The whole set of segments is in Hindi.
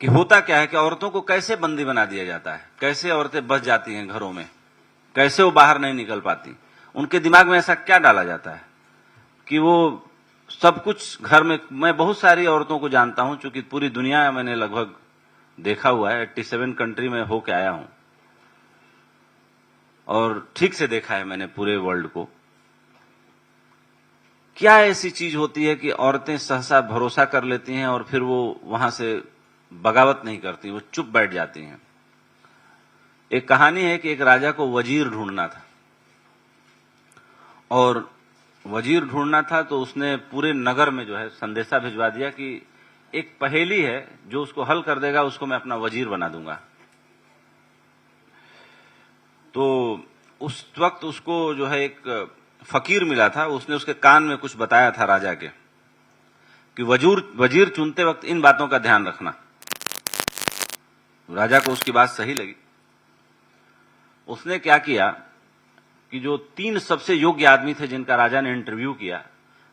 कि होता क्या है कि औरतों को कैसे बंदी बना दिया जाता है, कैसे औरतें बच जाती हैं घरों में, कैसे वो बाहर नहीं निकल पाती। उनके दिमाग में ऐसा क्या डाला जाता है कि वो सब कुछ घर में। मैं बहुत सारी औरतों को जानता हूं, चूंकि पूरी दुनिया मैंने लगभग देखा हुआ है, 87 कंट्री में होके आया हूं और ठीक से देखा है मैंने पूरे वर्ल्ड को। क्या ऐसी चीज होती है कि औरतें सहसा भरोसा कर लेती हैं और फिर वो वहां से बगावत नहीं करती, वो चुप बैठ जाती हैं। एक कहानी है कि एक राजा को वजीर ढूंढना था और वजीर ढूंढना था तो उसने पूरे नगर में जो है संदेशा भिजवा दिया कि एक पहेली है, जो उसको हल कर देगा उसको मैं अपना वजीर बना दूंगा। तो उस वक्त उसको जो है एक फकीर मिला था, उसने उसके कान में कुछ बताया था राजा के कि वजीर चुनते वक्त इन बातों का ध्यान रखना। राजा को उसकी बात सही लगी। उसने क्या किया कि जो 3 सबसे योग्य आदमी थे जिनका राजा ने इंटरव्यू किया,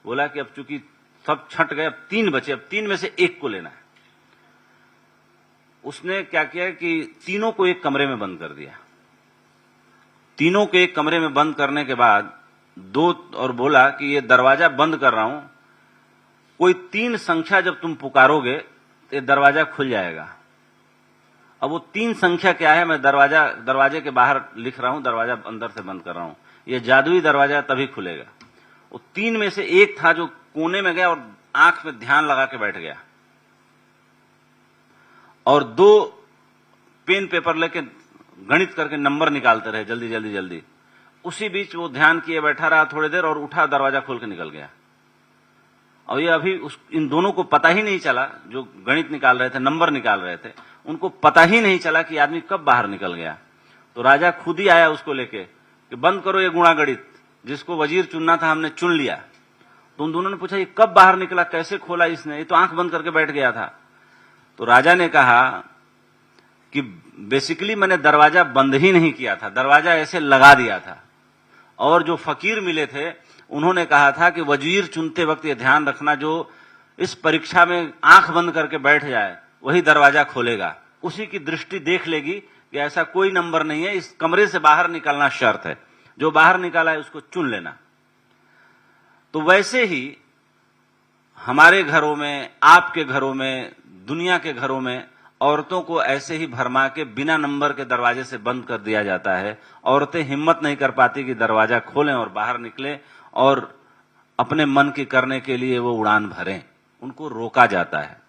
बोला कि अब चूंकि सब छंट गए, अब 3 बचे, अब 3 में से एक को लेना है। उसने क्या किया कि तीनों को एक कमरे में बंद कर दिया। तीनों को एक कमरे में बंद करने के बाद और बोला कि ये दरवाजा बंद कर रहा हूं, कोई 3 संख्या जब तुम पुकारोगे तो ये दरवाजा खुल जाएगा। अब वो 3 संख्या क्या है, मैं दरवाजे के बाहर लिख रहा हूं, दरवाजा अंदर से बंद कर रहा हूं। ये जादुई दरवाजा तभी खुलेगा। वो 3 में से एक था जो कोने में गया और आंख में ध्यान लगा के बैठ गया और 2 पेन पेपर लेके गणित करके नंबर निकालते रहे, जल्दी जल्दी जल्दी। उसी बीच वो ध्यान किए बैठा रहा थोड़ी देर और उठा, दरवाजा खोल के निकल गया। और ये अभी इन दोनों को पता ही नहीं चला, जो गणित निकाल रहे थे, नंबर निकाल रहे थे, उनको पता ही नहीं चला कि आदमी कब बाहर निकल गया। तो राजा खुद ही आया उसको लेके कि बंद करो ये गुणा गणित, जिसको वजीर चुनना था हमने चुन लिया। तो उन दोनों ने पूछा ये कब बाहर निकला, कैसे खोला इसने, ये तो आंख बंद करके बैठ गया था। तो राजा ने कहा कि बेसिकली मैंने दरवाजा बंद ही नहीं किया था, दरवाजा ऐसे लगा दिया था। और जो फकीर मिले थे उन्होंने कहा था कि वजीर चुनते वक्त ये ध्यान रखना, जो इस परीक्षा में आंख बंद करके बैठ जाए वही दरवाजा खोलेगा, उसी की दृष्टि देख लेगी कि ऐसा कोई नंबर नहीं है, इस कमरे से बाहर निकलना शर्त है, जो बाहर निकाला है उसको चुन लेना। तो वैसे ही हमारे घरों में, आपके घरों में, दुनिया के घरों में औरतों को ऐसे ही भरमा के बिना नंबर के दरवाजे से बंद कर दिया जाता है। औरतें हिम्मत नहीं कर पाती कि दरवाजा खोलें और बाहर निकलें और अपने मन की करने के लिए वो उड़ान भरें, उनको रोका जाता है।